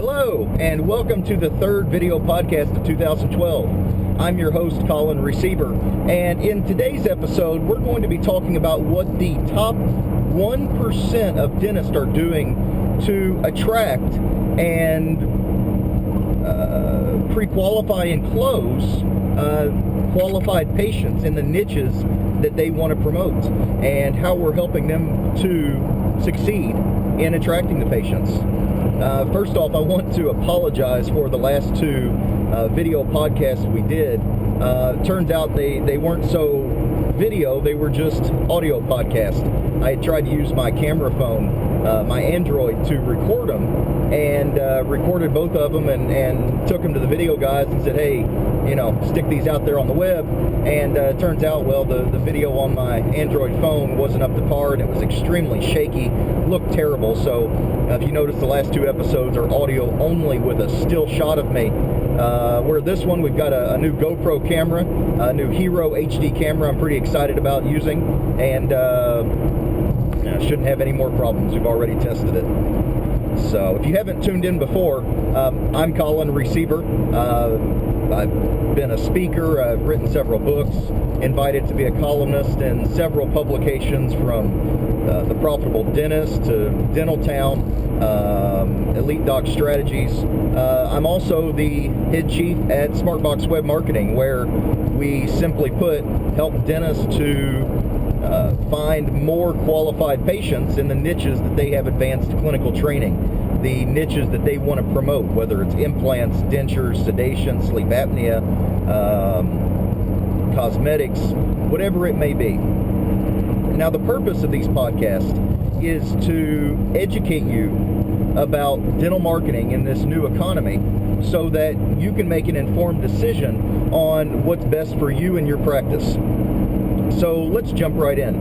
Hello, and welcome to the third video podcast of 2012. I'm your host, Colin Receiver, and in today's episode, we're going to be talking about what the top 1% of dentists are doing to attract and pre-qualify and close qualified patients in the niches that they want to promote, and how we're helping them to succeed in attracting the patients. First off, I want to apologize for the last two video podcasts we did. Turns out they weren't so video, they were just audio podcasts. I had tried to use my camera phone, my Android, to record them, and recorded both of them and took them to the video guys and said, hey, you know, stick these out there on the web. And turns out, well, the video on my Android phone wasn't up to par, and it was extremely shaky, looked terrible. So if you notice, the last two episodes are audio only with a still shot of me. Where this one, we've got a new GoPro camera, a new Hero HD camera I'm pretty excited about using, and shouldn't have any more problems. We've already tested it. So if you haven't tuned in before, I'm Colin Receiver. I've been a speaker, I've written several books, invited to be a columnist in several publications, from The Profitable Dentist to Dental Town, Elite Doc Strategies. I'm also the head chief at Smartbox Web Marketing, where we simply put help dentists to find more qualified patients in the niches that they have advanced clinical training, the niches that they want to promote, whether it's implants, dentures, sedation, sleep apnea, cosmetics, whatever it may be. Now, the purpose of these podcasts is to educate you about dental marketing in this new economy, so that you can make an informed decision on what's best for you and your practice. So let's jump right in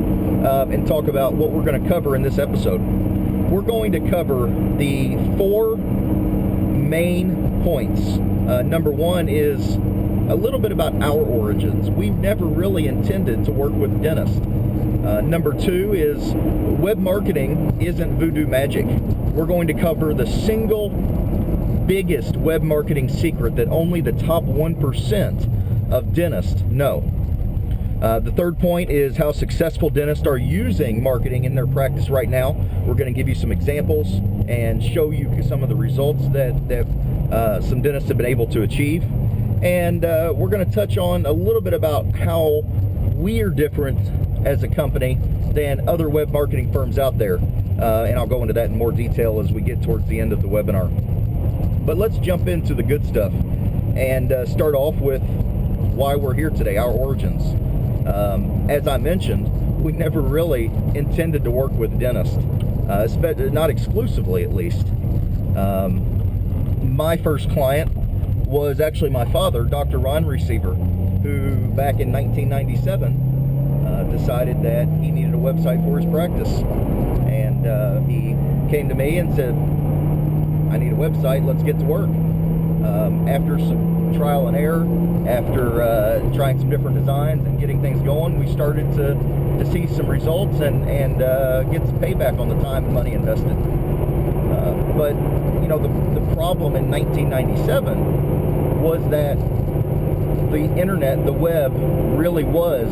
and talk about what we're going to cover in this episode. We're going to cover the four main points. Number one is a little bit about our origins. We've never really intended to work with dentists. Number two is web marketing isn't voodoo magic. We're going to cover the single biggest web marketing secret that only the top 1% of dentists know. The third point is how successful dentists are using marketing in their practice right now. We're going to give you some examples and show you some of the results that some dentists have been able to achieve. And we're going to touch on a little bit about how we're different as a company than other web marketing firms out there. And I'll go into that in more detail as we get towards the end of the webinar. But let's jump into the good stuff and start off with why we're here today, our origins. As I mentioned, we never really intended to work with dentists, not exclusively at least. My first client was actually my father, Dr. Ron Receiver, who back in 1997 decided that he needed a website for his practice. And he came to me and said, I need a website, let's get to work. After some trial and error, after trying some different designs and getting things going, we started to see some results and get some payback on the time and money invested. But you know, the problem in 1997 was that the internet, the web, really was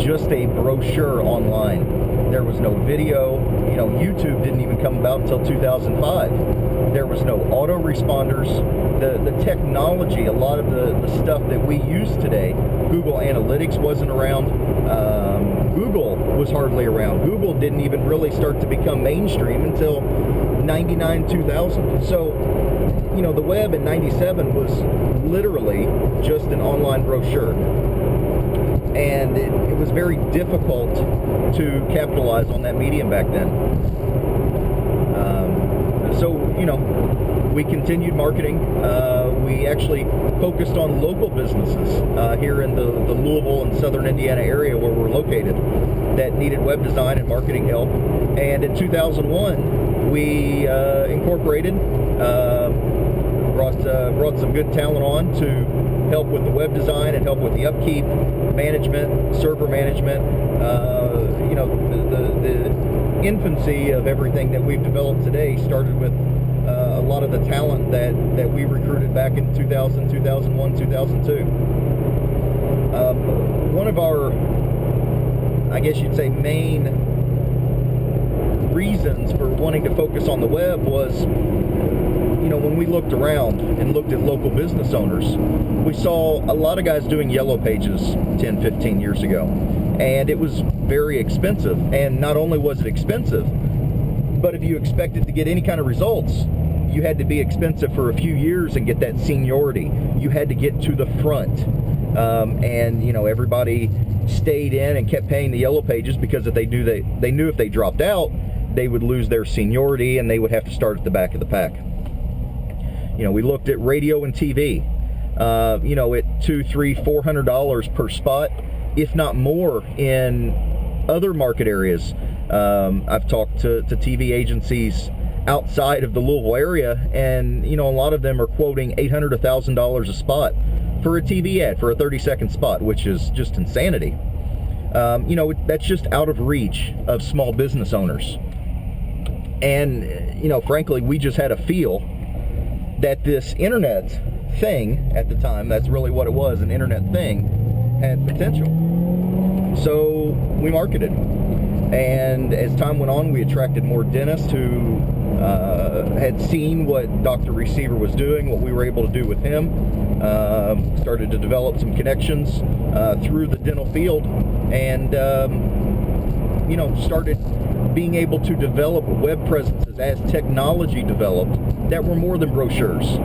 just a brochure online. There was no video. You know, YouTube didn't even come about until 2005. There was no autoresponders. The technology, a lot of the stuff that we use today, Google Analytics wasn't around. Google was hardly around. Google didn't even really start to become mainstream until 99, 2000. So, you know, the web in 97 was literally just an online brochure. And it was very difficult to capitalize on that medium back then. So, you know, we continued marketing. We actually focused on local businesses here in the Louisville and Southern Indiana area where we're located that needed web design and marketing help. And in 2001, we incorporated, brought some good talent on to help with the web design and help with the upkeep, management, server management, you know, the infancy of everything that we've developed today started with a lot of the talent that we recruited back in 2000, 2001, 2002. One of our, I guess you'd say, main reasons for wanting to focus on the web was, when we looked around and looked at local business owners, we saw a lot of guys doing yellow pages 10, 15 years ago. And it was very expensive. And not only was it expensive, but if you expected to get any kind of results, you had to be expensive for a few years and get that seniority. You had to get to the front. And everybody stayed in and kept paying the yellow pages because if they knew if they dropped out, they would lose their seniority and they would have to start at the back of the pack. We looked at radio and TV, at $200, $300, $400 per spot, if not more in other market areas. I've talked to TV agencies outside of the Louisville area, and a lot of them are quoting $800 to $1,000 a spot for a TV ad for a 30-second spot, which is just insanity. That's just out of reach of small business owners. And frankly, we just had a feel that this internet thing at the time, that's really what it was, an internet thing, had potential. So we marketed. And as time went on, we attracted more dentists who had seen what Dr. Receiver was doing, what we were able to do with him. Started to develop some connections through the dental field, and started being able to develop web presences as technology developed that were more than brochures,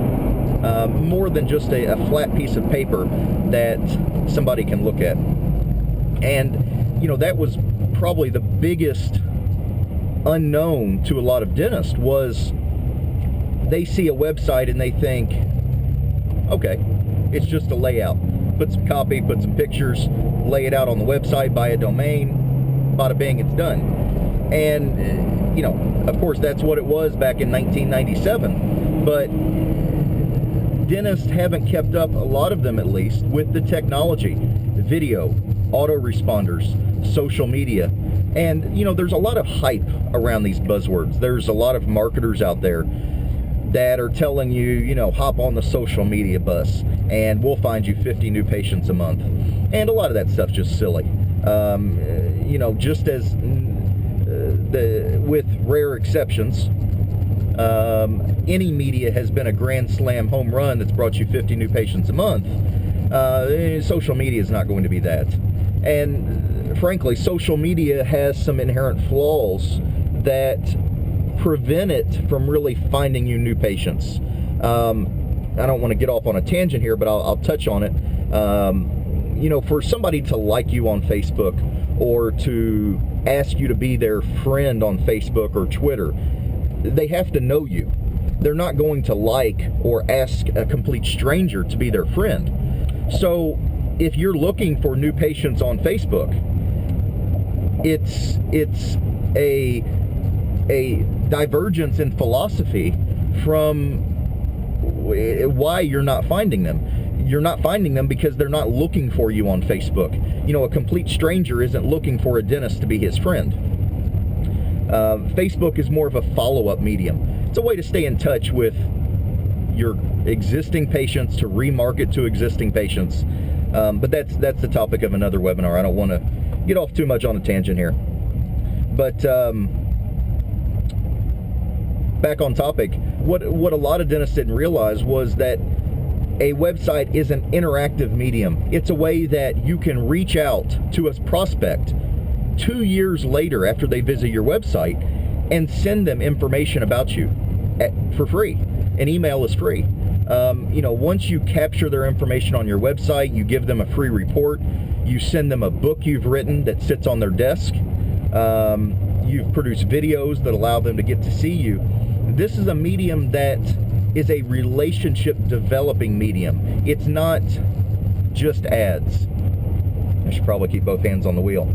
more than just a flat piece of paper that somebody can look at. And that was probably the biggest unknown to a lot of dentists, was they see a website and they think, okay, it's just a layout. Put some copy, put some pictures, lay it out on the website, buy a domain, bada bing, it's done. And of course that's what it was back in 1997, but dentists haven't kept up, a lot of them at least, with the technology, video, autoresponders, social media. And there's a lot of hype around these buzzwords. There's a lot of marketers out there that are telling you, hop on the social media bus and we'll find you 50 new patients a month. And a lot of that stuff's just silly. Just as with rare exceptions, any media has been a grand slam home run that's brought you 50 new patients a month. Social media is not going to be that. And frankly, social media has some inherent flaws that prevent it from really finding you new patients. I don't want to get off on a tangent here, but I'll touch on it. For somebody to like you on Facebook or to ask you to be their friend on Facebook or Twitter, they have to know you. They're not going to like or ask a complete stranger to be their friend. So if you're looking for new patients on Facebook, it's a divergence in philosophy from why you're not finding them. You're not finding them because they're not looking for you on Facebook. A complete stranger isn't looking for a dentist to be his friend. Facebook is more of a follow-up medium. It's a way to stay in touch with your existing patients, to remarket to existing patients. But that's the topic of another webinar. I don't want to get off too much on a tangent here. But back on topic, what a lot of dentists didn't realize was that a website is an interactive medium. It's a way that you can reach out to a prospect 2 years later after they visit your website and send them information about you for free. An email is free. Once you capture their information on your website, you give them a free report, you send them a book you've written that sits on their desk, you've produced videos that allow them to get to see you. This is a medium that is a relationship developing medium. It's not just ads. I should probably keep both hands on the wheel.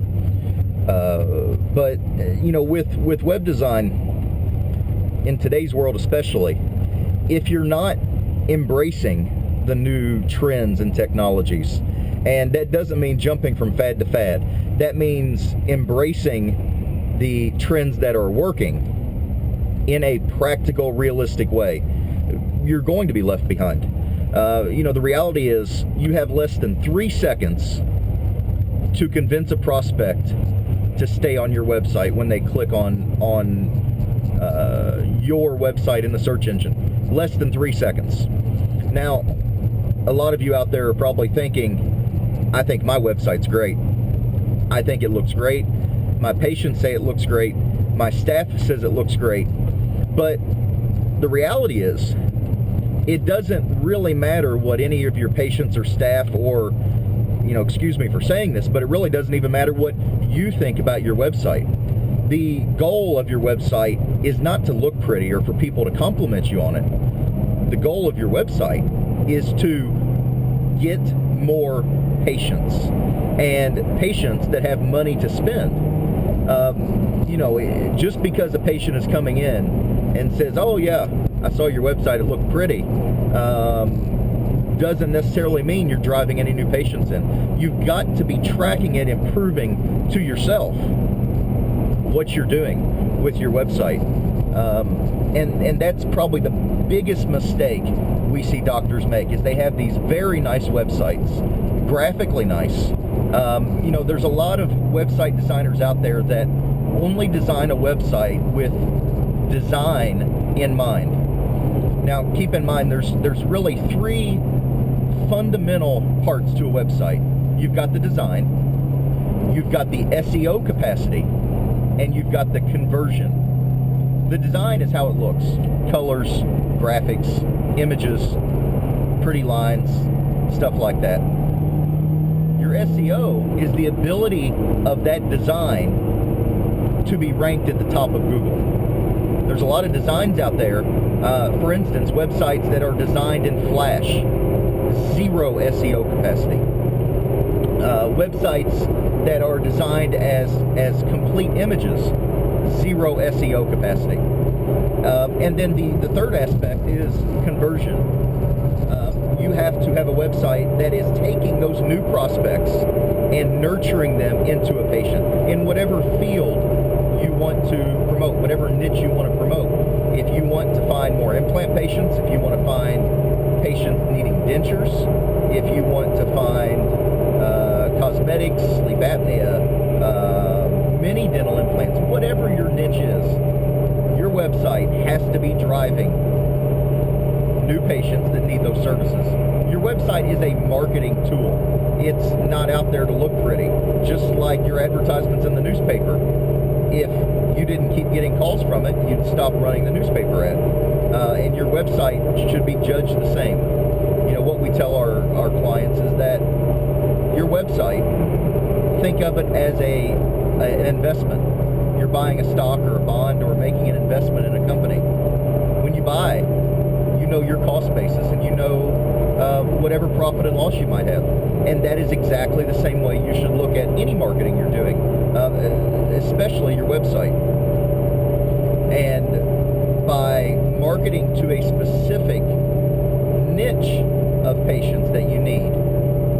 But with web design, in today's world especially, if you're not embracing the new trends and technologies, and that doesn't mean jumping from fad to fad, that means embracing the trends that are working in a practical, realistic way. you're going to be left behind. The reality is you have less than 3 seconds to convince a prospect to stay on your website when they click on your website in the search engine. Less than 3 seconds. Now, a lot of you out there are probably thinking, I think my website's great. I think it looks great. My patients say it looks great. My staff says it looks great. But the reality is, it doesn't really matter what any of your patients or staff or, excuse me for saying this, but it really doesn't even matter what you think about your website. The goal of your website is not to look pretty or for people to compliment you on it. The goal of your website is to get more patients, and patients that have money to spend. Just because a patient is coming in and says, oh yeah, I saw your website, it looked pretty, doesn't necessarily mean you're driving any new patients in. You've got to be tracking and improving to yourself what you're doing with your website. And that's probably the biggest mistake we see doctors make, is they have these very nice websites, graphically nice. There's a lot of website designers out there that only design a website with design in mind. Now, keep in mind, there's really 3 fundamental parts to a website. You've got the design, you've got the SEO capacity, and you've got the conversion. The design is how it looks. Colors, graphics, images, pretty lines, stuff like that. Your SEO is the ability of that design to be ranked at the top of Google. There's a lot of designs out there. For instance, websites that are designed in Flash, 0 SEO capacity. Websites that are designed as complete images, 0 SEO capacity. And then the third aspect is conversion. You have to have a website that is taking those new prospects and nurturing them into a patient in whatever field you want to promote, whatever niche you want to promote. If you want to find more implant patients, if you want to find patients needing dentures, if you want to find cosmetics, sleep apnea, mini dental implants, whatever your niche is, your website has to be driving new patients that need those services. Your website is a marketing tool. It's not out there to look pretty, just like your advertisements in the newspaper. If you didn't keep getting calls from it, you'd stop running the newspaper ad. And your website should be judged the same. What we tell our clients is that your website, think of it as an investment. You're buying a stock or a bond or making an investment in a company. When you buy, you know your cost basis and you know whatever profit and loss you might have. And that is exactly the same way you should look at any marketing you're doing, especially your website. And by marketing to a specific niche of patients that you need,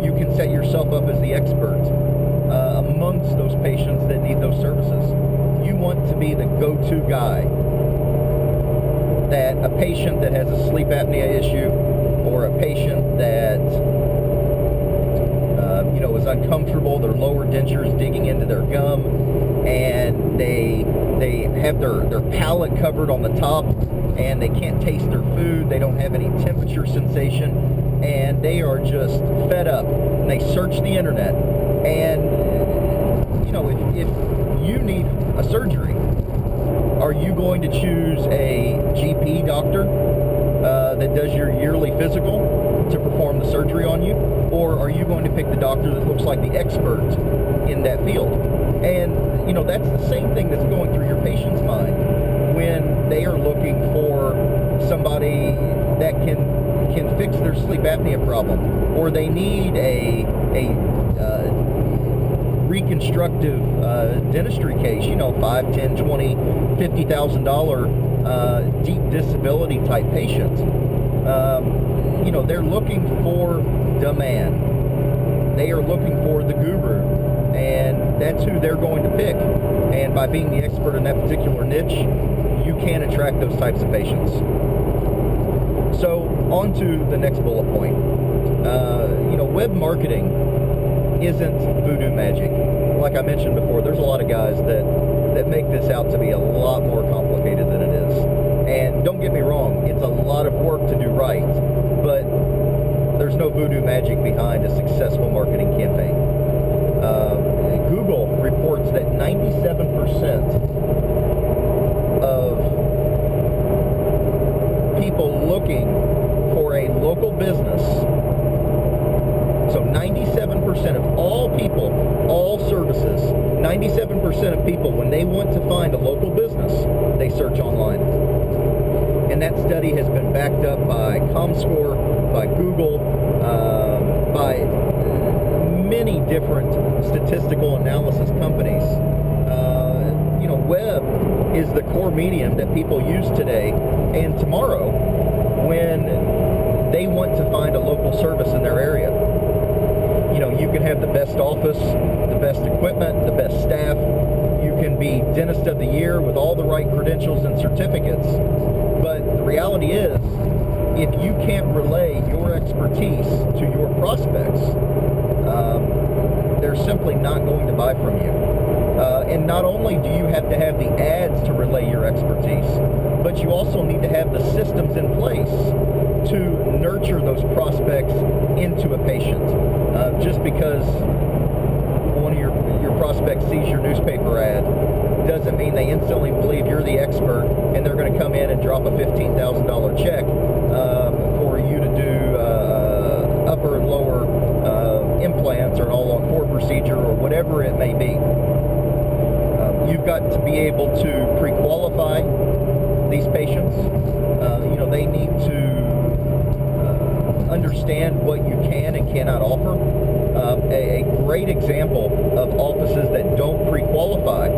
you can set yourself up as the expert amongst those patients that need those services. You want to be the go-to guy that a patient that has a sleep apnea issue, or a patient that is uncomfortable, their lower dentures digging into their gum, and they have their palate covered on the top, and they can't taste their food, they don't have any temperature sensation, and they are just fed up, and they search the internet, and if you need a surgery, are you going to choose a GP doctor that does your yearly physical to perform the surgery on you? Or are you going to pick the doctor that looks like the expert in that field? And, that's the same thing that's going through your patient's mind when they are looking for somebody that can fix their sleep apnea problem, or they need a reconstructive dentistry case, $5, $10, $20, $50,000 deep disability type patient. They're looking for the man. They are looking for the guru, and that's who they're going to pick. And by being the expert in that particular niche, you can attract those types of patients. So On to the next bullet point. Web marketing isn't voodoo magic. Like I mentioned before, there's a lot of guys that make this out to be a lot more complicated than it is. And don't get me wrong, it's a lot of work to do right, but there's no voodoo magic behind a successful marketing campaign. Google reports that 97% of people looking for a local business, so 97% of all people, all services, 97% of people, when they want to find a local business, they search online. And that study has been backed up by ComScore, by Google, by many different statistical analysis companies. Web is the core medium that people use today and tomorrow when they want to find a local service in their area. You can have the best office, the best equipment, the best staff. You can be dentist of the year with all the right credentials and certificates. But the reality is, if you can't relay your expertise to your prospects, they're simply not going to buy from you. And not only do you have to have the ads to relay your expertise, but you also need to have the systems in place to nurture those prospects into a patient. Just because one of your prospects sees your newspaper ad doesn't mean they instantly believe you're the expert and they're going to come in and drop a $15,000 check for you to do upper and lower implants or an all-on-4 procedure or whatever it may be. You've got to be able to pre-qualify these patients. They need to understand what you can and cannot offer. A great example of offices that don't pre-qualify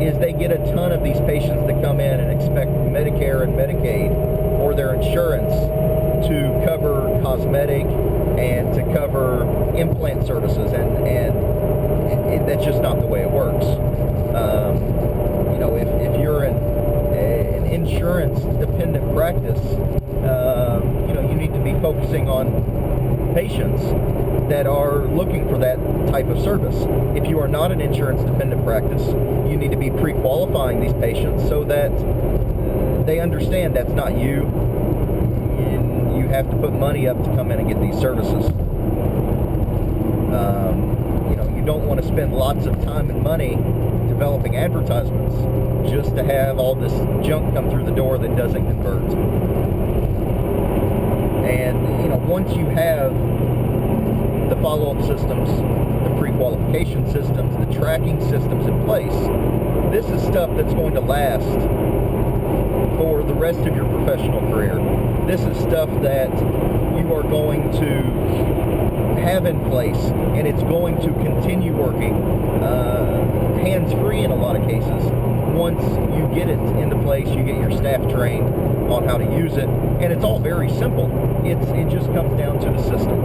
is they get a ton of these patients that come in and expect Medicare and Medicaid or their insurance to cover cosmetic and to cover implant services, and that's just not the way it works. If you're an insurance-dependent practice, you need to be focusing on patients that are looking for that type of service. If you are not an insurance-dependent practice, you need to be pre-qualifying these patients so that they understand that's not you, and you have to put money up to come in and get these services. You don't want to spend lots of time and money developing advertisements just to have all this junk come through the door that doesn't convert. And once you have the follow-up systems, the pre-qualification systems, the tracking systems in place, this is stuff that's going to last for the rest of your professional career. This is stuff that you are going to have in place, and it's going to continue working hands-free in a lot of cases. Once you get it into place, you get your staff trained on how to use it, and it's all very simple. It just comes down to the system.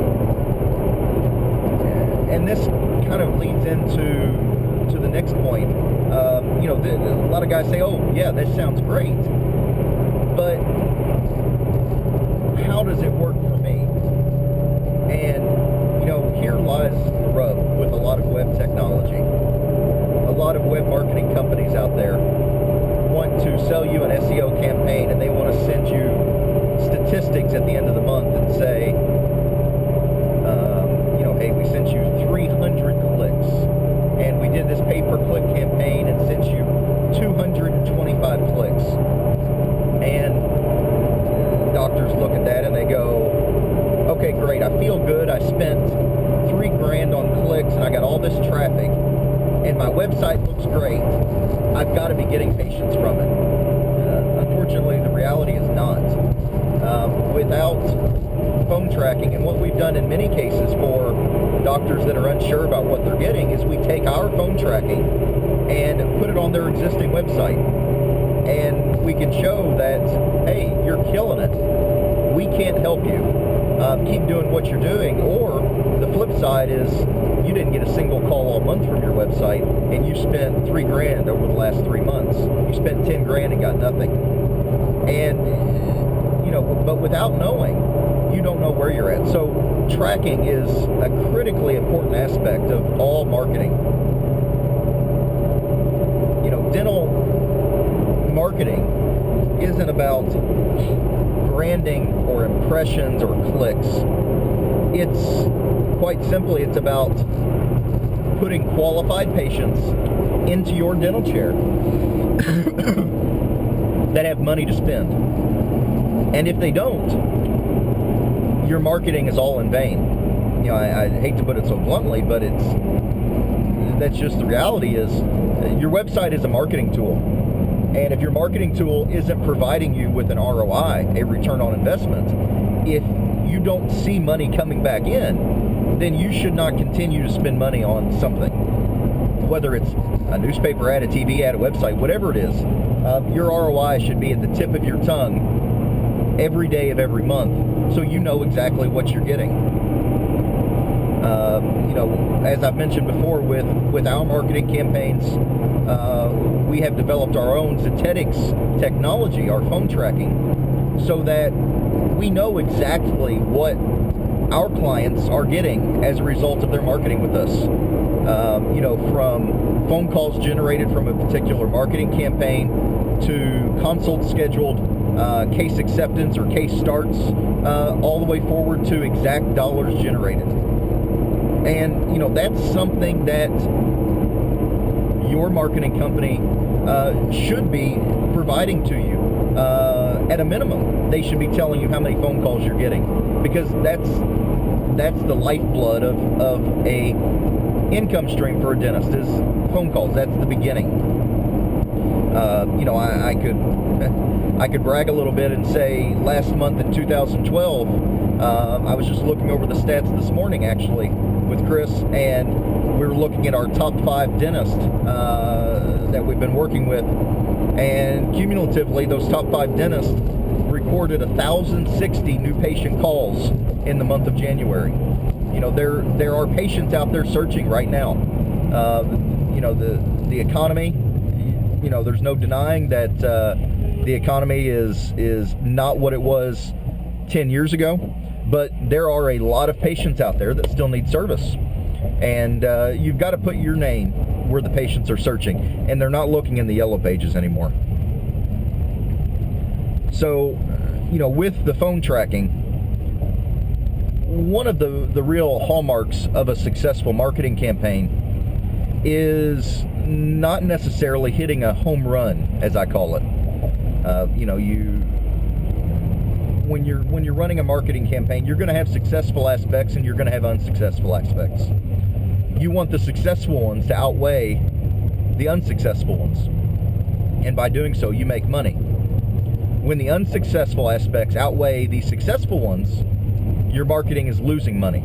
And this kind of leads into the next point. A lot of guys say, oh yeah, this sounds great, but how does it work for me? And here lies the rub with a lot of web technology. A lot of web marketing companies out there want to sell you an SEO campaign, and they want to send you statistics at the end of the month and say, hey, we sent you 300 clicks, and we did this pay-per-click campaign and sent you 225 clicks. And doctors look at that and they go, okay, great, I feel good, I spent $3,000 on clicks and I got all this traffic, and my website looks great, I've got to be getting patients from it. Unfortunately, the reality is not. Without phone tracking, and what we've done in many cases for doctors that are unsure about what they're getting is we take our phone tracking and put it on their existing website, and we can show that, hey, you're killing it, we can't help you, keep doing what you're doing. Or the flip side is you didn't get a single call all month from your website, and you spent $3,000 over the last 3 months. You spent $10,000 and got nothing. And but without knowing, don't know where you're at. So tracking is a critically important aspect of all marketing. You know, dental marketing isn't about branding or impressions or clicks. It's quite simply, it's about putting qualified patients into your dental chair that have money to spend. And if they don't, your marketing is all in vain. You know, I hate to put it so bluntly, but that's just the reality. Is your website is a marketing tool. And if your marketing tool isn't providing you with an ROI, a return on investment, if you don't see money coming back in, then you should not continue to spend money on something. Whether it's a newspaper ad, a TV ad, a website, whatever it is, your ROI should be at the tip of your tongue every day of every month, so you know exactly what you're getting. You know, as I've mentioned before, with our marketing campaigns, we have developed our own Zetetics technology, our phone tracking, so that we know exactly what our clients are getting as a result of their marketing with us. You know, from phone calls generated from a particular marketing campaign to consults scheduled, case acceptance or case starts, all the way forward to exact dollars generated. And, you know, that's something that your marketing company should be providing to you. At a minimum, they should be telling you how many phone calls you're getting, because that's the lifeblood of a income stream for a dentist, is phone calls. That's the beginning. You know, I could brag a little bit and say last month in 2012, I was just looking over the stats this morning actually with Chris, and we were looking at our top 5 dentists that we've been working with, and cumulatively those top 5 dentists recorded 1,060 new patient calls in the month of January. You know, there are patients out there searching right now. You know, the economy, you know, there's no denying that the economy is not what it was 10 years ago, but there are a lot of patients out there that still need service. And you've got to put your name where the patients are searching, and they're not looking in the yellow pages anymore. So, you know, with the phone tracking, one of the real hallmarks of a successful marketing campaign is not necessarily hitting a home run, as I call it. You know, when you're running a marketing campaign, you're going to have successful aspects and you're going to have unsuccessful aspects. You want the successful ones to outweigh the unsuccessful ones, and by doing so, you make money. When the unsuccessful aspects outweigh the successful ones, your marketing is losing money.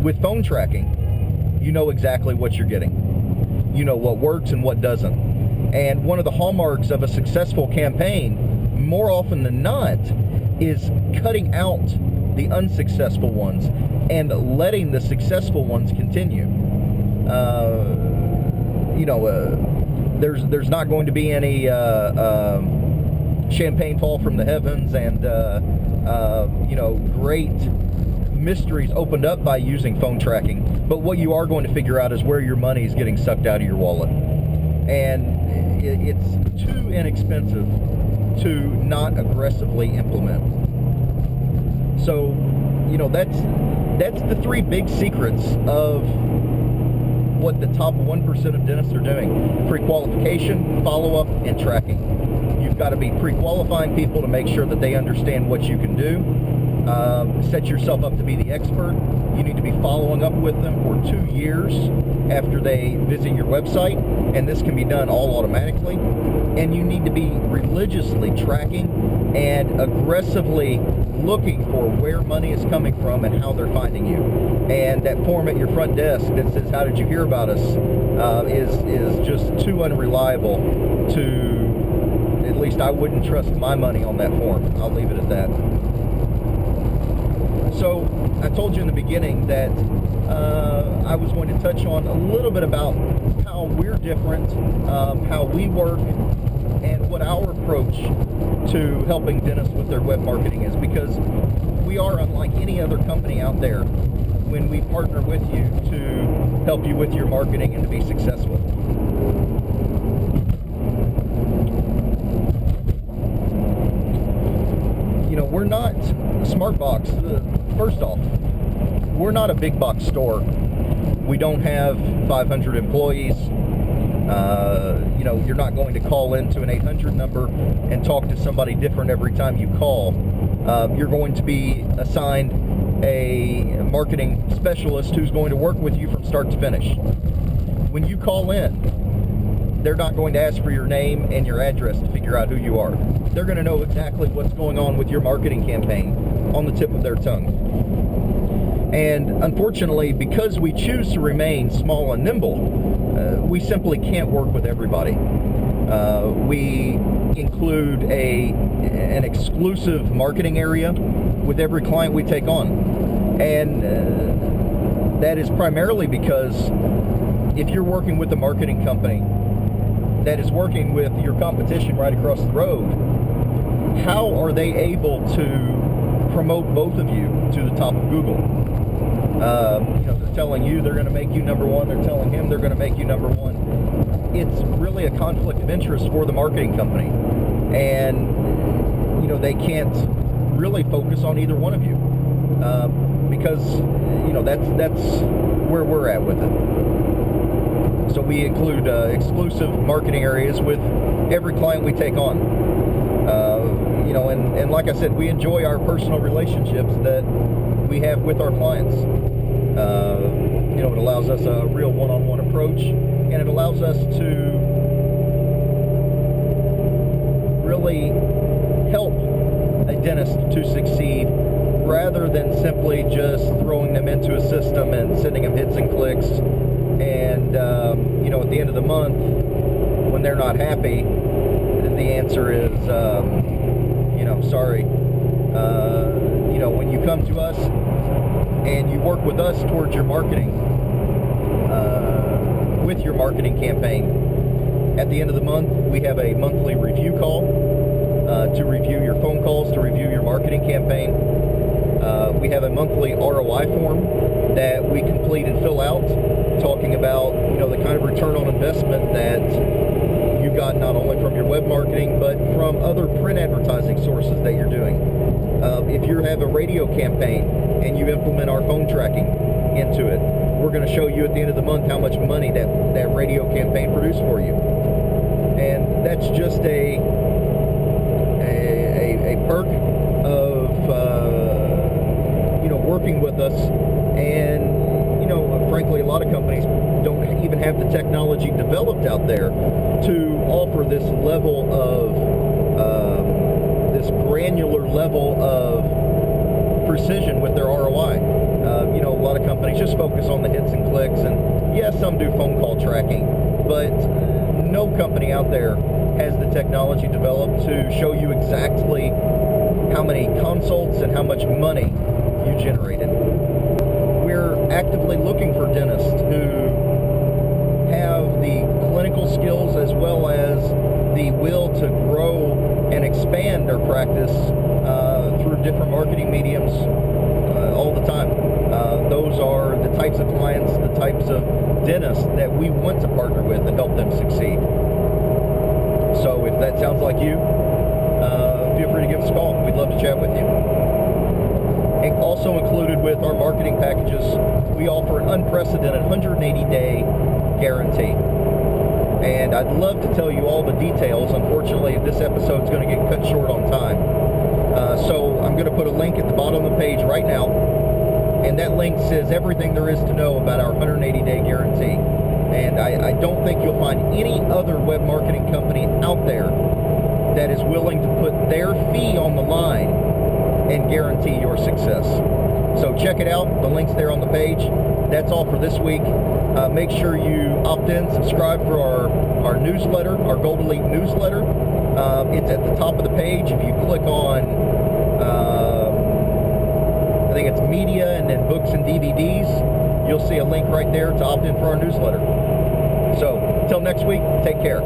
With phone tracking, you know exactly what you're getting. You know what works and what doesn't. And one of the hallmarks of a successful campaign, more often than not, is cutting out the unsuccessful ones and letting the successful ones continue. You know, there's not going to be any champagne fall from the heavens and you know, great mysteries opened up by using phone tracking. But what you are going to figure out is where your money is getting sucked out of your wallet, and it's too inexpensive to not aggressively implement. So, you know, that's the 3 big secrets of what the top 1% of dentists are doing: pre-qualification, follow-up, and tracking. You've got to be pre-qualifying people to make sure that they understand what you can do. Set yourself up to be the expert. You need to be following up with them for 2 years after they visit your website, and this can be done all automatically. And you need to be religiously tracking and aggressively looking for where money is coming from and how they're finding you. And that form at your front desk that says, "How did you hear about us?" is just too unreliable to, at least I wouldn't trust my money on that form. I'll leave it at that. So I told you in the beginning that I was going to touch on a little bit about how we're different, how we work, and what our approach to helping dentists with their web marketing is. Because we are unlike any other company out there when we partner with you to help you with your marketing and to be successful. You know, we're not SmartBox. First off, we're not a big box store. We don't have 500 employees. You know, you're not going to call into an 800 number and talk to somebody different every time you call. You're going to be assigned a marketing specialist who's going to work with you from start to finish. When you call in, they're not going to ask for your name and your address to figure out who you are. They're going to know exactly what's going on with your marketing campaign on the tip of their tongue. And unfortunately, because we choose to remain small and nimble, we simply can't work with everybody. We include an exclusive marketing area with every client we take on. And that is primarily because if you're working with a marketing company that is working with your competition right across the road, how are they able to promote both of you to the top of Google? You know, they're telling you they're going to make you number one. They're telling him they're going to make you number one. It's really a conflict of interest for the marketing company. And, you know, they can't really focus on either one of you because, you know, that's where we're at with it. So we include exclusive marketing areas with every client we take on. You know, and like I said, we enjoy our personal relationships that we have with our clients. You know, it allows us a real one-on-one approach, and it allows us to really help a dentist to succeed rather than simply just throwing them into a system and sending them hits and clicks. And, you know, at the end of the month, when they're not happy, the answer is, you know, sorry. You know, when you come to us and you work with us towards your marketing, with your marketing campaign, at the end of the month, we have a monthly review call to review your phone calls, to review your marketing campaign. We have a monthly ROI form that we complete and fill out, talking about, you know, the kind of return on investment that you got not only from your web marketing, but from other print advertising sources that you're doing. If you have a radio campaign and you implement our phone tracking into it, we're going to show you at the end of the month how much money that radio campaign produced for you. And that's just a perk of you know, working with us. And, you know, frankly, a lot of companies don't even have the technology developed out there to offer this level of this granular level of precision with their ROI. You know, a lot of companies just focus on the hits and clicks, and yes, some do phone call tracking, but no company out there has the technology developed to show you exactly how many consults and how much money you generated. We're actively looking for dentists who have the clinical skills as well as the will to grow and expand their practice through different marketing mediums all the time. Those are the types of clients, the types of dentists that we want to partner with and help them succeed. So if that sounds like you, feel free to give us a call. We'd love to chat with you. And also included with our marketing packages, we offer an unprecedented 180-day guarantee. And I'd love to tell you all the details. Unfortunately, this episode is going to get cut short on time. So I'm going to put a link at the bottom of the page right now. And that link says everything there is to know about our 180-day guarantee. And I don't think you'll find any other web marketing company out there that is willing to put their fee on the line and guarantee your success. So check it out. The link's there on the page. That's all for this week. Make sure you opt in, subscribe for our newsletter, our Gold Elite newsletter. It's at the top of the page. If you click on, I think it's media and then books and DVDs, you'll see a link right there to opt in for our newsletter. So, till next week, take care.